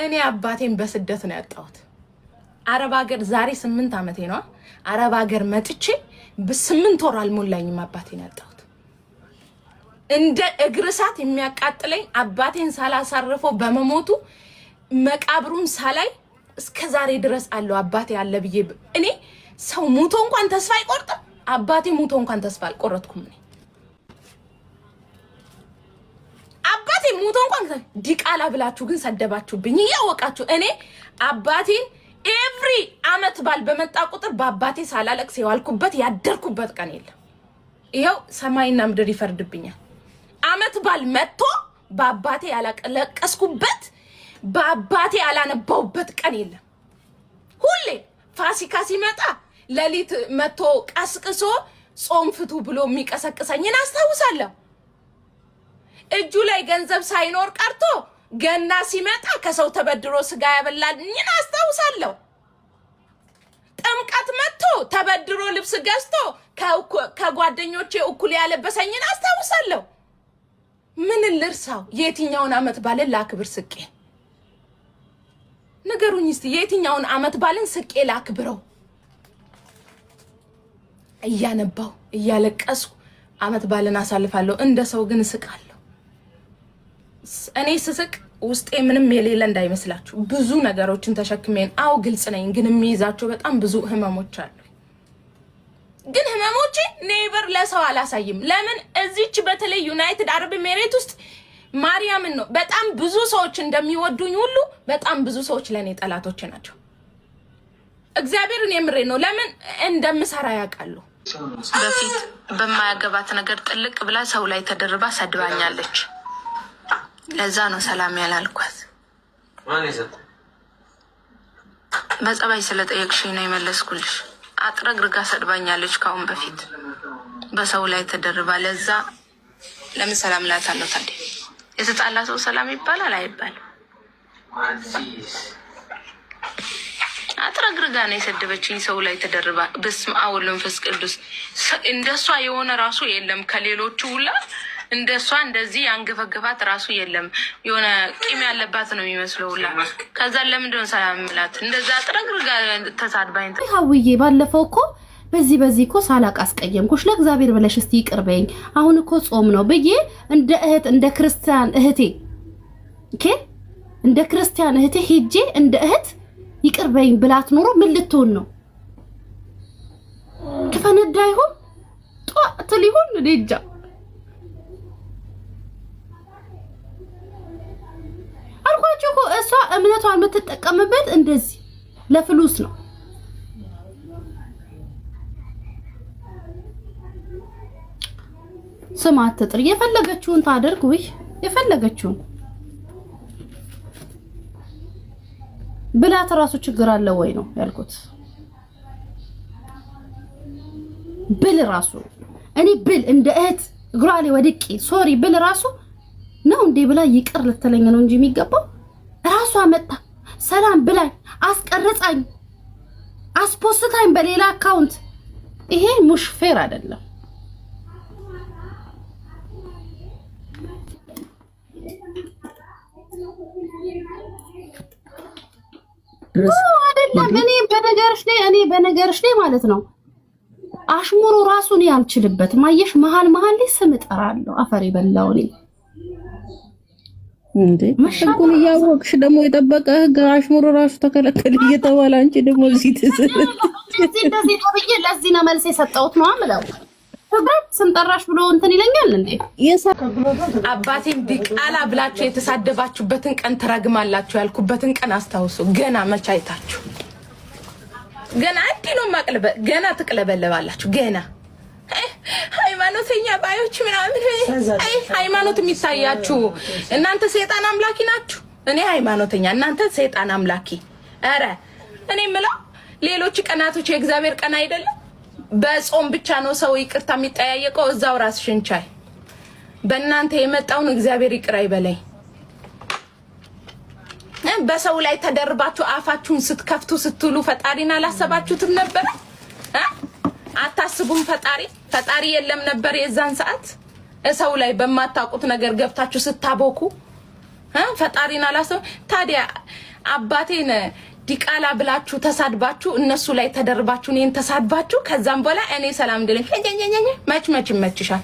እኔ አባቴን በስደት ነው ያጣሁት አረብ ሀገር ዛሬ 8 አመቴ ነው አረብ ሀገር መጥቼ በ8 ወር አልሞላኝም አባቴን ያጣሁት እንደ እግርሳት የሚያቃጥለኝ አባቴን ሳላሳርፈው በመሞቱ መቃብሩን ሳላይ እስከ ዛሬ ድረስ አለው አባቴ ያለ ብዬ እኔ ሰው ሙቶ እንኳን ተስፋ አይቆርጥም አባቴ ሙቶ እንኳን ተስፋ አልቆረጥኩም እኔ አባቴ ሙቶ እንኳን ዲቃላ ብላችሁ ግን ሰደባችሁብኝ ያወቃችሁ እኔ አባቴን ኤቭሪ አመት ባል በመጣ ቁጥር በአባቴ ሳላለቅስ የዋልኩበት ያደርኩበት ቀን የለም ይሄው ሰማይና ምድር ይፈርድብኛል አመት ባል መጥቶ በአባቴ ያለቀስኩበት በአባቴ ያላነባውበት ቀን የለም ሁሌ ፋሲካ ሲመጣ ለሊት መጥቶ ቀስቅሶ ጾም ፍቱ ብሎ የሚቀሰቅሰኝን አስታውሳለሁ እጁ ላይ ገንዘብ ሳይኖር ቀርቶ ገና ሲመጣ ከሰው ተበድሮ ስጋ ያበላኝን አስታውሳለሁ ጥምቀት መጥቶ ተበድሮ ልብስ ገዝቶ ከጓደኞቼ እኩል ያለበሰኝን አስታውሳለሁ ምን ልርሳው የትኛውን አመት ባልን ላክብር ስቄ ነገሩኝ እስቲ የትኛውን አመት ባልን ስቄ ላክብረው እያነባው እያለቀስኩ አመት ባልን አሳልፋለሁ እንደ ሰው ግን ስቃለሁ እኔ ስስቅ ውስጤ ምንም የሌለ እንዳይመስላችሁ ብዙ ነገሮችን ተሸክሜን አው ግልጽ ነኝ ግን የሚይዛቸው በጣም ብዙ ህመሞች አሉ ግን ህመሞቼ ኔቨር ለሰው አላሳይም ለምን እዚች በተለይ ዩናይትድ አረብ ኤሚሬት ውስጥ ማርያምን ነው በጣም ብዙ ሰዎች እንደሚወዱኝ ሁሉ በጣም ብዙ ሰዎች ለኔ ጠላቶች ናቸው እግዚአብሔርን የምሬ ነው ለምን እንደምሰራ ያውቃሉ በፊት በማያገባት ነገር ጥልቅ ብላ ሰው ላይ ተደርባ ሰድባኛለች ለዛ ነው ሰላም ያላልኳት በጸባይ ስለጠየቅሽኝ ነው የመለስኩልሽ አጥረግርጋ ሰድባኛለች ካሁን በፊት በሰው ላይ ተደርባ ለዛ ለምን ሰላም ላታለው ታዲያ የተጣላ ሰው ሰላም ይባላል አይባልም አጥረግርጋ ነው የሰደበችኝ ሰው ላይ ተደርባ በስመ አብ ወወልድ ወመንፈስ ቅዱስ እንደሷ የሆነ ራሱ የለም ከሌሎቹ ሁላ እንደሷ እንደዚህ አንገፈገፋት ራሱ የለም የሆነ ቂም ያለባት ነው የሚመስለው ሁላ ከዛ ለምንድን ነው ሰላም ምላት እንደዛ አጥረግርጋ ተሳድባኝ ሀውዬ ባለፈው እኮ በዚህ እኮ ሳላቅ አስቀየምኩሽ ለእግዚአብሔር ብለሽ እስቲ ይቅርበኝ አሁን እኮ ጾም ነው በየ እንደ እህት እንደ ክርስቲያን እህቴ ኦኬ እንደ ክርስቲያን እህቴ ሄጄ እንደ እህት ይቅርበኝ ብላት ኖሮ ምን ልትሆን ነው ከፈነዳ ይሁን ጧት ሊሆን ልጅ አልኳችሁ እኮ እሷ እምነቷን የምትጠቀምበት እንደዚህ ለፍሉስ ነው ስማት ትጥር የፈለገችውን ታደርግ ወይ የፈለገችውን ብላት ራሱ ችግር አለ ወይ ነው ያልኩት ብል ራሱ እኔ ብል እንደ እህት እግሯ ላይ ወድቄ ሶሪ ብል ራሱ ነው እንዴ ብላ ይቅር ልትለኝ ነው እንጂ የሚገባው ራሷ መጣ ሰላም ብላኝ አስቀርጻኝ አስፖስታኝ በሌላ አካውንት ይሄ ሙሽፌር አይደለም አይደለም እኔ በነገርሽ ላይ ማለት ነው አሽሙሩ ራሱን ያልችልበት ማየሽ መሃል ላይ ስም እጠራለሁ አፈር ይበላው እኔ እንዴ መሽኩን ያወቅሽ ደግሞ የጠበቀ ህግ አሽሙሩ ራሱ ተከለከለ እየተባለ አንቺ ደግሞ እዚህ እንደዚህ ተብዬ ለዚህ ነው መልስ የሰጠሁት ነው አምለው ፍቅር ስንጠራሽ ብሎ እንትን ይለኛል እንዴ አባቴን ዲቃላ ብላችሁ የተሳደባችሁበትን ቀን ትረግማላችሁ ያልኩበትን ቀን አስታውሱ ገና መቻይታችሁ ገና እንዲኖ ማቅለበ ገና ትቅለበለባላችሁ ገና ሃይማኖተኛ ባዮች ምናምን ሃይማኖት የሚታያችሁ እናንተ ሰይጣን አምላኪ ናችሁ እኔ ሃይማኖተኛ እናንተ ሰይጣን አምላኪ አረ እኔ ምላ ሌሎች ቀናቶች የእግዚአብሔር ቀን አይደለም በጾም ብቻ ነው ሰው ይቅርታ የሚጠያየቀው እዛው ራስሽን ቻይ በእናንተ የመጣውን እግዚአብሔር ይቅር አይበለኝ በሰው ላይ ተደርባችሁ አፋችሁን ስትከፍቱ ስትሉ ፈጣሪና አላሰባችሁትም ነበር አታስቡም ፈጣሪ የለም ነበር የዛን ሰዓት ሰው ላይ በማታውቁት ነገር ገብታችሁ ስታቦኩ ፈጣሪና አላሰብ ታዲያ አባቴን ዲቃላ ብላችሁ ተሳድባችሁ እነሱ ላይ ተደርባችሁ እኔን ተሳድባችሁ ከዛም በኋላ እኔ ሰላም እንደለኝ መች ይመችሻል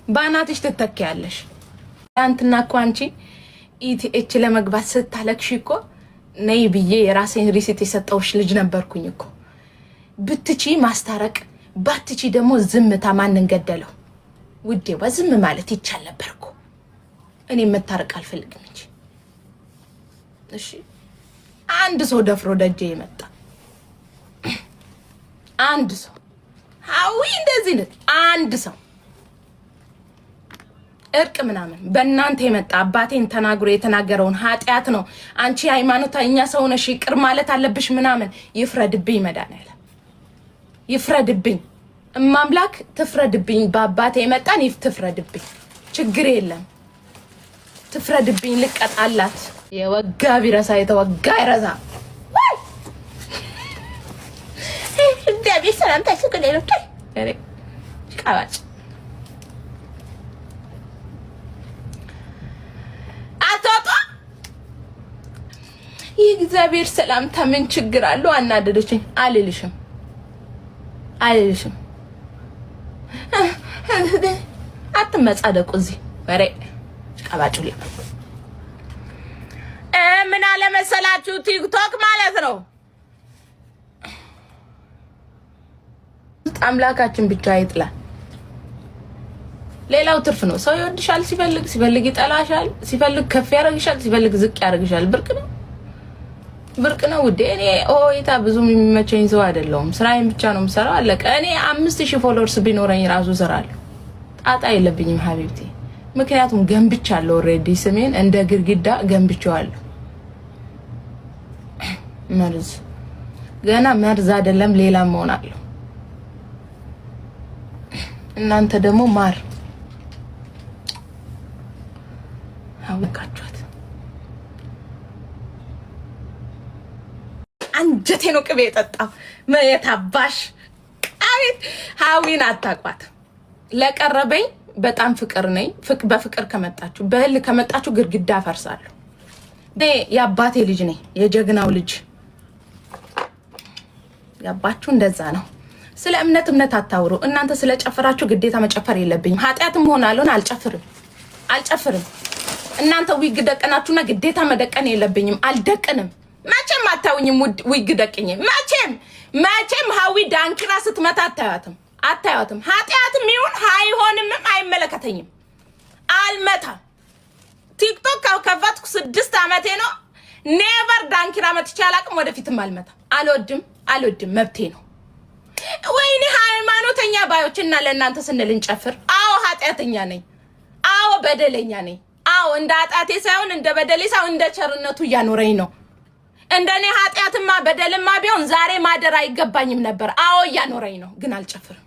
ባናትሽ ትተኪያለሽ። አንተና እኮ አንቺ ኢቲኤች ለመግባት ስታለክሽ እኮ ነይ ብዬ የራሴን ሪሲት የሰጠውሽ ልጅ ነበርኩኝ እኮ። ብትቺ ማስታረቅ ባትቺ ደግሞ ዝምታ ማንን ገደለው ውዴ? ወዝም ማለት ይቻል ነበርኩ። እኔ መታረቅ አልፈልግም እንጂ እሺ። አንድ ሰው ደፍሮ ደጄ ይመጣ አንድ ሰው አዊ እንደዚህ ነው። አንድ ሰው እርቅ ምናምን በእናንተ የመጣ አባቴን ተናግሮ የተናገረውን ኃጢያት ነው። አንቺ ሃይማኖተኛ ሰው ነሽ ይቅር ማለት አለብሽ ምናምን ይፍረድብኝ። መድኃኒዓለም ይፍረድብኝ። እማምላክ ትፍረድብኝ። በአባቴ የመጣን ትፍረድብኝ። ችግር የለም ትፍረድብኝ። ልቀጣላት። የወጋ ቢረሳ የተወጋ ይረሳ። እንደዚህ ሰላምታ ሲከለሉት አሬ ቃዋጭ አቶቶ የእግዚአብሔር ሰላምታ ምን ችግር አለው? አናደደችኝ። አልልሽም አትመጻደቁ እዚህ ወሬ ቃባጩላ ምን አለ መሰላችሁ? ቲክቶክ ማለት ነው አምላካችን ብቻ ይጥላ። ሌላው ትርፍ ነው። ሰው ይወድሻል ሲፈልግ ይጠላሻል፣ ሲፈልግ ከፍ ያረግሻል፣ ሲፈልግ ዝቅ ያረግሻል። ብርቅ ነው ውዴ። እኔ ኦይታ ብዙ የሚመቸኝ ሰው አይደለሁም። ስራዬን ብቻ ነው የምሰራው። አለቀ። እኔ 5000 ፎሎወርስ ቢኖረኝ ራሱ እሰራለሁ። ጣጣ የለብኝም ሀቢብቴ። ምክንያቱም ገንብቻለሁ። ኦሬዲ ስሜን እንደ ግድግዳ ገንብቻለሁ። መርዝ ገና መርዝ አይደለም ሌላም ሆናለሁ። እናንተ ደግሞ ማር አወቃችኋት። አንጀቴ ነው ቅቤ የጠጣው። የታባሽ አቤት ሀዊን አታቋት። ለቀረበኝ በጣም ፍቅር ነኝ። በፍቅር ከመጣችሁ በህል ከመጣችሁ ግድግዳ ፈርሳለሁ። የአባቴ ልጅ ነኝ፣ የጀግናው ልጅ። ያባችሁ እንደዛ ነው። ስለ እምነት አታውሩ። እናንተ ስለ ጨፈራችሁ ግዴታ መጨፈር የለብኝም። ኃጢያትም ሆናለሁ አልጨፍርም። እናንተ ዊግ ደቀናችሁና ግዴታ መደቀን የለብኝም። አልደቅንም። መቼም አታውኝም። ዊግ ደቅኝ መቼም ሀዊ ዳንኪራ ስትመታ አታያትም። ኃጢያትም ይሁን አይሆንም አይመለከተኝም። አልመታም። ቲክቶክ ከፈትኩ 6 አመቴ ነው። ኔቨር ዳንኪራ መጥቼ አላቅም። ወደፊትም አልመታም። አልወድም መብቴ ነው። ወይኔ ሃይማኖተኛ ባዮችና ለእናንተ ስንል እንጨፍር። አዎ ኃጢያተኛ ነኝ። አዎ በደለኛ ነኝ። አዎ እንደ ኃጢያቴ ሳይሆን እንደ በደሌ ሳይሆን እንደ ቸርነቱ እያኖረኝ ነው። እንደኔ ኃጢያትማ በደልማ ቢሆን ዛሬ ማደር አይገባኝም ነበር። አዎ እያኖረኝ ነው። ግን አልጨፍርም።